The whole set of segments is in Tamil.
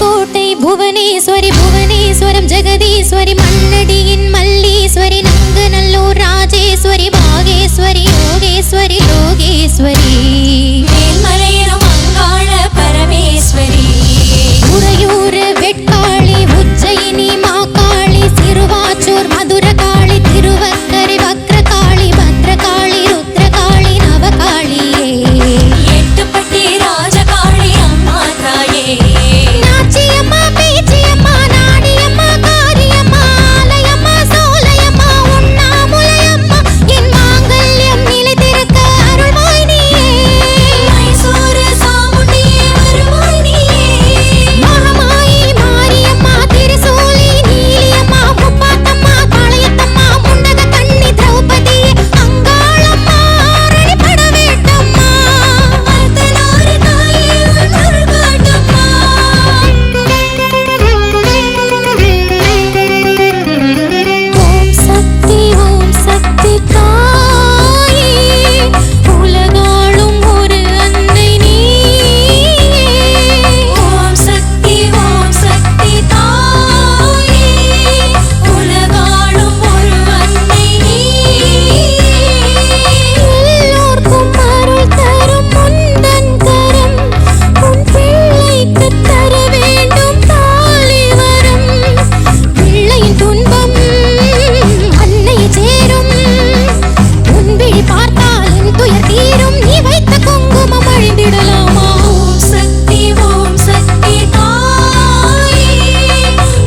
கோட்டை புவனேஸ்வரி புவனேஸ்வரம் ஜெகதீஸ்வரி மண்ணடியின் மல்லீஸ்வரி நங்கு நல்லூர் ராஜேஸ்வரி பாகேஸ்வரி யோகேஸ்வரி லோகேஸ்வரி மேல்மலையனும் அங்காள பரமேஸ்வரி உறையூர் வெட்காளி உஜ்ஜயினி மாகாளி சிறுவாச்சூர் மதுரகாளி திருவக்கரை வக்ரகாளி பத்ரகாளி ருத்ரகாளி நவகாளியே எட்டுப்பட்டி ராஜகாளி அம்மா தாயே நாச்சியம்மா பேச்சியம்மா நாடியம்மா காரியம்மா ஆலயம்மா சோலையம்மா உண்ணாமுலையம்மா என் மாங்கல்யம் நிலைத்திருக்க அருள்வாய் நீயே மைசூர் சாமுண்டியே வருவாய் நீயே மகமாயி மாரியம்மா திருசூலி நீலியம்மா முப்பாத்தம்மா காளையத்தம்மா முண்டக கண்ணி திரௌபதியே அங்காளம்மா அருள்பட வேட்டம்மா அர்த்தநாரி தாயே அருள் காட்டம்மா ஓம் சக்தி தாயே உலகாளும் ஒரு அன்னை நீயே ஓம் சக்தி தாயே உலகாளும் ஒரு அன்னை நீயே எல்லோர்க்கும் அருள் தரும் முந்தன் கரம் உன் பிள்ளைக்கு தர வேண்டும் தாலி வரம் பிள்ளையின் துன்பம் அன்னையை சேரும் உன் விழி பார்த்தால் என் துயர் தீரும் நீ வைத்த குங்குமம் அழிந்திடலாமா ஓம் சக்தி தாயே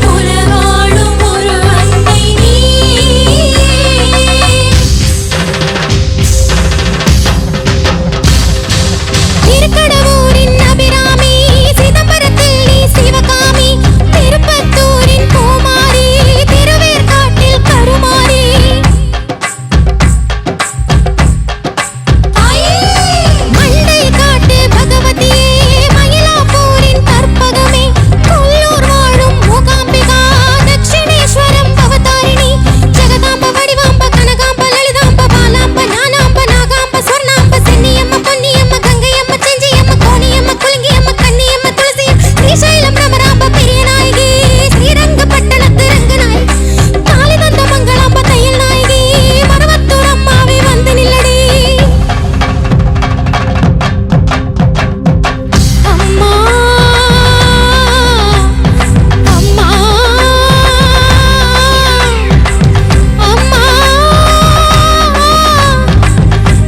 உலகாளும் ஒரு அன்னை நீயே திருக்கடவூரின் அபிராமி சிதம்பரத்தில் நீ சிவகாமி திருப்பத்தூரின் பூமாரி திருவேற்காட்டில் கருமாரி மண்டை காட்டு பகவதியே மயிலாப்பூரின் கற்பகமே கொல்லூர் வாழும் மூகாம்பிகா தட்சிணேஸ்வரம் அவதாரிணி ஜெகதாம்ப வடிவாம்ப கனகாம்ப லலிதாம்ப பாலாம்ப ஞானாம்ப நாகாம்ப சொர்ணாம்ப சென்னியம்ம பொன்னியம்ம கங்கையம்ம செஞ்சியம்ம கோணியம்ம குலுங்கியம்ம கன்னியம்ம துளசி ஸ்ரீசைலம் பிரமராம்ப பெரியநாயகி ஸ்ரீரங்கப்பட்டணத்து ரங்கநாயகி தாலி தந்த மங்களாம்ப தையல் நாயகி மரவத்தூர் அம்மாவே வந்து நில்லடி அம்மா அம்மா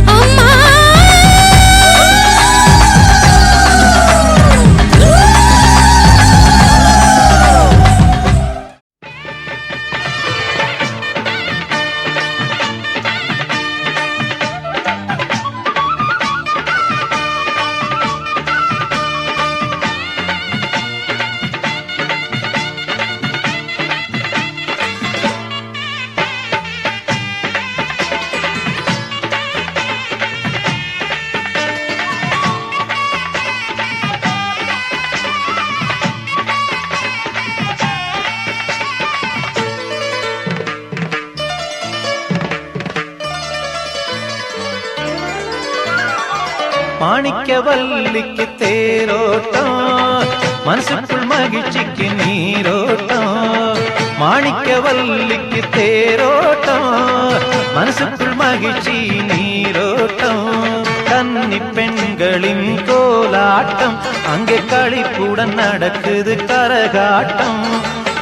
அம்மா மாணிக்கவல்லிக்கு தேரோட்டம் மனசுக்குள் மகிழ்ச்சிக்கு நீரோட்டம் மாணிக்கவல்லிக்கு தேரோட்டம் மனசுக்குள் மகிழ்ச்சி நீரோட்டம் கன்னி பெண்களின் கோலாட்டம் அங்கே களிப்புடன் நடக்குது கரகாட்டம்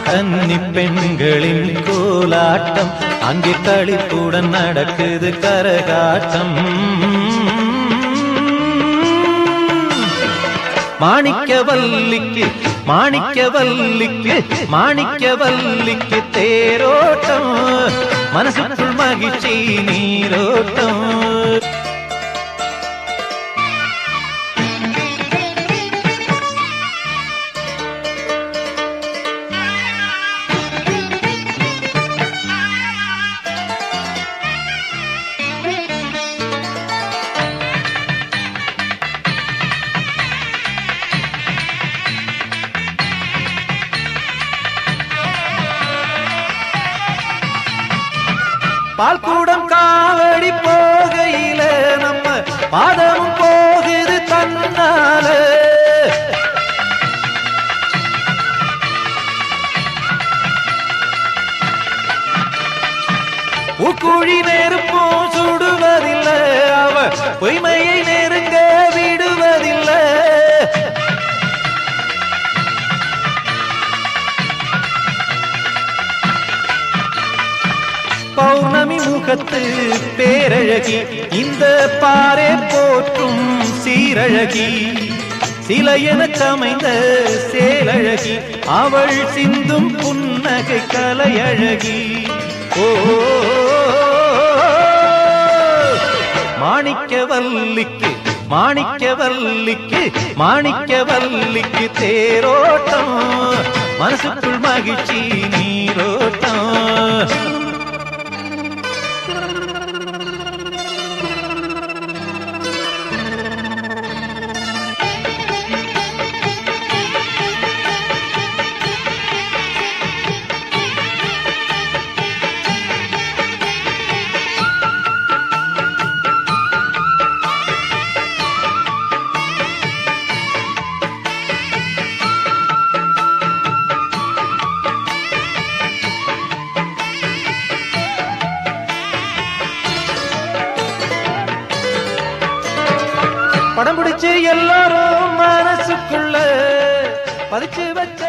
கன்னி பெண்களின் கோலாட்டம் அங்கே களிப்புடன் நடக்குது கரகாட்டம் மாணிக்கவல்லிக்கு மாணிக்கவல்லிக்கு மாணிக்கவல்லிக்கு தேரோட்டம் மனசுக்குள் மகிழ்ச்சி நீரோட்டம் பால்கூடம் காவடி போகையில நம்ம பாதமும் போகுது தன்னால குழி நெருப்பும் சுடுவதில்லை, அவ பொய்மையை நெருங்க விடுவதில்லை. பௌர்ணமி முகத்து பேரழகி, இந்த பாரே போற்றும் சீரழகி, சிலையென சமைந்த சேலழகி, அவள் சிந்தும் புன்னகை கலையழகி. ஓ மாணிக்கவல்லிக்கு மாணிக்கவல்லிக்கு மாணிக்கவல்லிக்கு தேரோட்டம், மனசுக்குள் மகிழ்ச்சி நீரோட்டம். படம் பிடிச்சு எல்லாரும் மனசுக்குள்ள பதிச்சு வச்ச